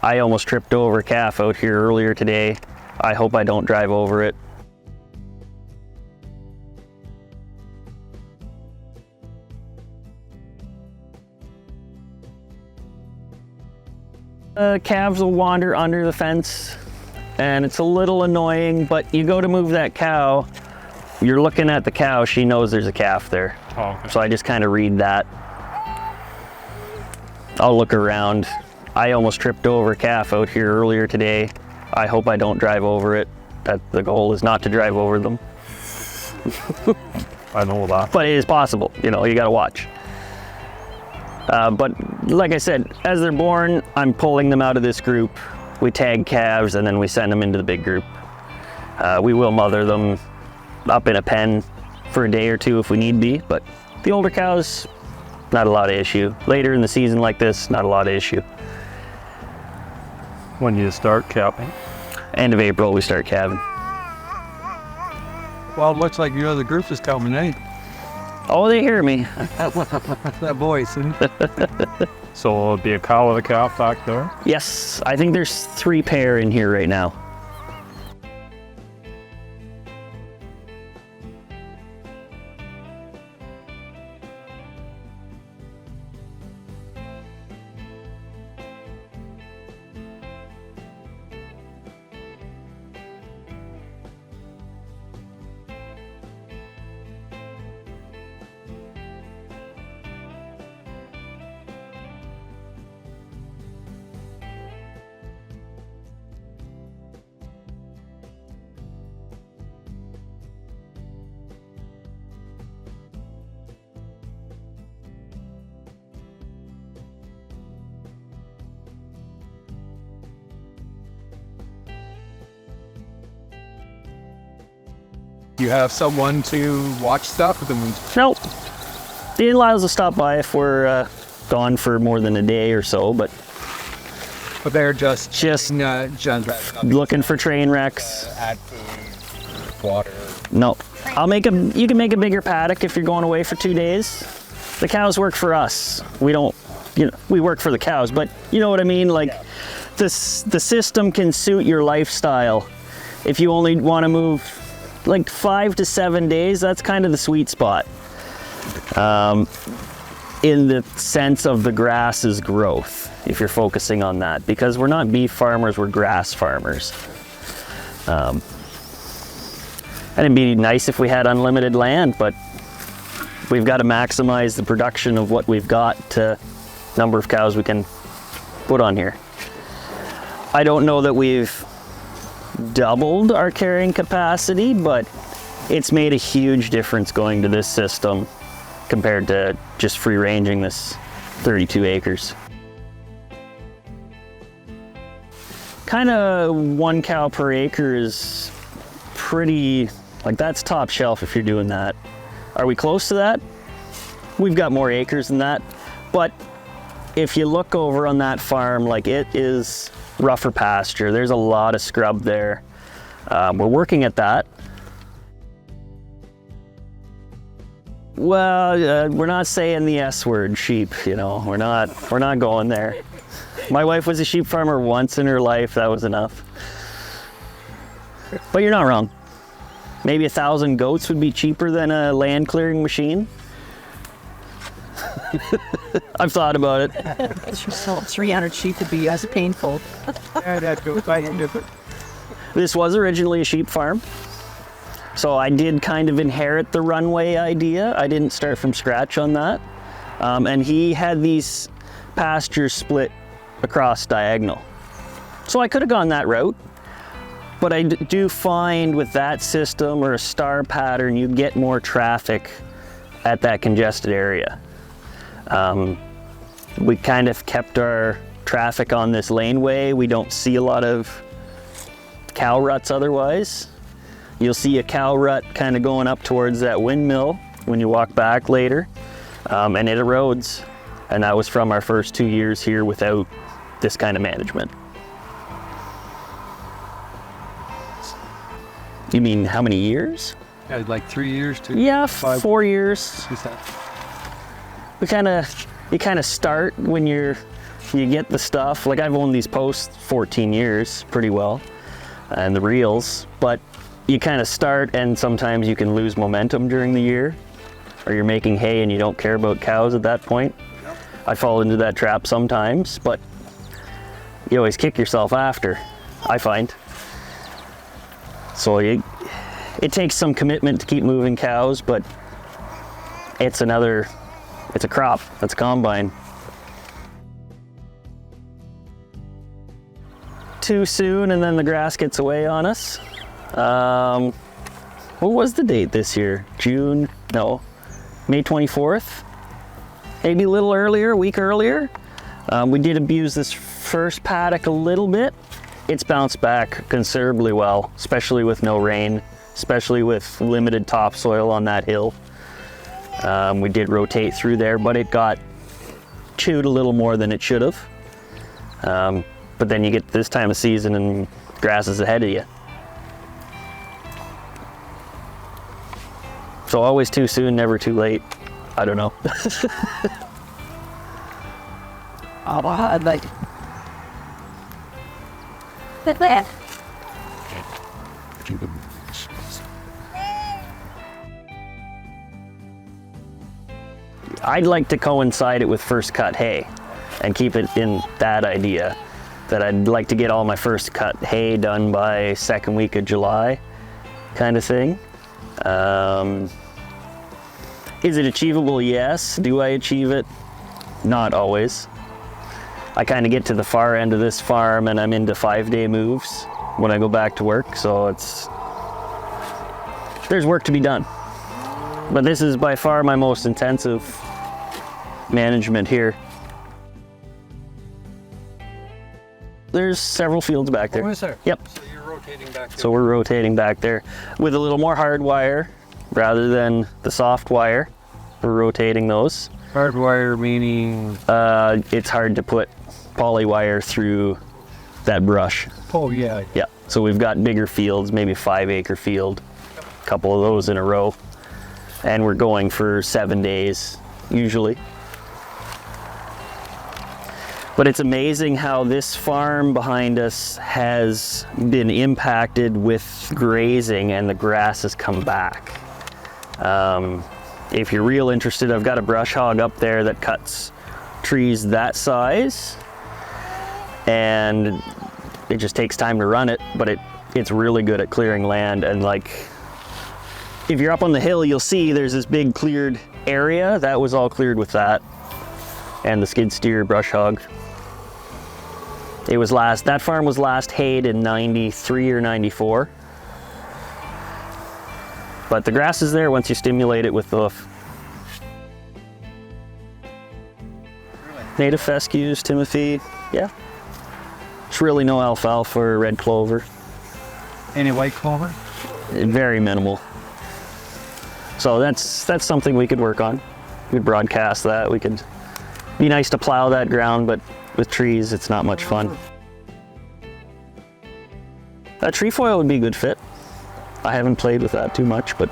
I almost tripped over a calf out here earlier today. I hope I don't drive over it. Calves will wander under the fence, and it's a little annoying, but you go to move that cow, you're looking at the cow, she knows there's a calf there. Oh, okay. So I just kind of read that. I'll look around. I almost tripped over a calf out here earlier today. I hope I don't drive over it. The goal is not to drive over them. I know that. But it is possible, you know, you gotta watch. But like I said, as they're born, I'm pulling them out of this group. We tag calves and then we send them into the big group. We will mother them up in a pen for a day or two if we need be, but the older cows, not a lot of issue. Later in the season like this, not a lot of issue. When you start calving? End of April, we start calving. Well, it looks like your other group is coming, eh? Oh, they hear me. That voice. So it'll be a cow and a calf back there? Yes, I think there's 3 pair in here right now. You have someone to watch stuff? Nope. The in-laws will stop by if we're gone for more than a day or so, but they're just looking for train wrecks. Add food, water. No. You can make a bigger paddock if you're going away for 2 days. The cows work for us. We don't, we work for the cows, but you know what I mean? Like, the system can suit your lifestyle. If you only want to move like 5 to 7 days, that's kind of the sweet spot. In the sense of the grass's growth, if you're focusing on that, because we're not beef farmers, we're grass farmers. And it'd be nice if we had unlimited land, but we've got to maximize the production of what we've got to number of cows we can put on here. I don't know that we've doubled our carrying capacity, but it's made a huge difference going to this system compared to just free ranging this 32 acres. Kind of 1 cow per acre is pretty, like, that's top shelf if you're doing that. Are we close to that? We've got more acres than that, but if you look over on that farm, like, it is rougher pasture. There's a lot of scrub there. We're working at that. Well, we're not saying the S word, sheep, you know, we're not going there. My wife was a sheep farmer once in her life, that was enough. But you're not wrong. Maybe 1,000 goats would be cheaper than a land clearing machine. I've thought about it. So 300 sheep would be as painful. This was originally a sheep farm. So I did kind of inherit the runway idea. I didn't start from scratch on that. And he had these pastures split across diagonal. So I could have gone that route. But I do find with that system or a star pattern, you get more traffic at that congested area. We kind of kept our traffic on this laneway. We don't see a lot of cow ruts otherwise. You'll see a cow rut kind of going up towards that windmill when you walk back later, and it erodes. And that was from our first 2 years here without this kind of management. You mean how many years? Yeah, like 3 years to Yeah, 5. 4 years. You kind of start when you're You get the stuff, like I've owned these posts 14 years pretty well, and the reels, but you kind of start and sometimes you can lose momentum during the year, or you're making hay and you don't care about cows at that point. Yep. I fall into that trap sometimes, but you always kick yourself after, I find. So it takes some commitment to keep moving cows, but it's a crop, it's a combine. Too soon and then the grass gets away on us. What was the date this year? May 24th? Maybe a little earlier, a week earlier. We did abuse this first paddock a little bit. It's bounced back considerably well, especially with no rain, especially with limited topsoil on that hill. We did rotate through there, but it got chewed a little more than it should have. But then you get this time of season and grass is ahead of you. So always too soon, never too late. I don't know. I'd like I'd like to coincide it with first cut hay and keep it in that idea that I'd like to get all my first cut hay done by second week of July kind of thing. Is it achievable? Yes. Do I achieve it? Not always. I kind of get to the far end of this farm and I'm into 5-day moves when I go back to work, so there's work to be done. But this is by far my most intensive management here. There's several fields back there. Oh, is there? Yep. So you're rotating back there. So we're rotating back there with a little more hard wire rather than the soft wire. We're rotating those. Hard wire meaning? It's hard to put poly wire through that brush. Oh, yeah. Yeah. So we've got bigger fields, maybe a 5-acre field, a couple of those in a row. And we're going for 7 days, usually. But it's amazing how this farm behind us has been impacted with grazing and the grass has come back. If you're real interested, I've got a brush hog up there that cuts trees that size. And it just takes time to run it, but it's really good at clearing land. And like, if you're up on the hill, you'll see there's this big cleared area. That was all cleared with that. And the skid steer brush hog. That farm was last hayed in 93 or 94. But the grass is there once you stimulate it with the hoof. Native fescues, Timothy, yeah. There's really no alfalfa or red clover. Any white clover? Very minimal. So that's something we could work on. We'd broadcast that. We could be nice to plow that ground, but with trees, it's not much fun. Trefoil would be a good fit. I haven't played with that too much, but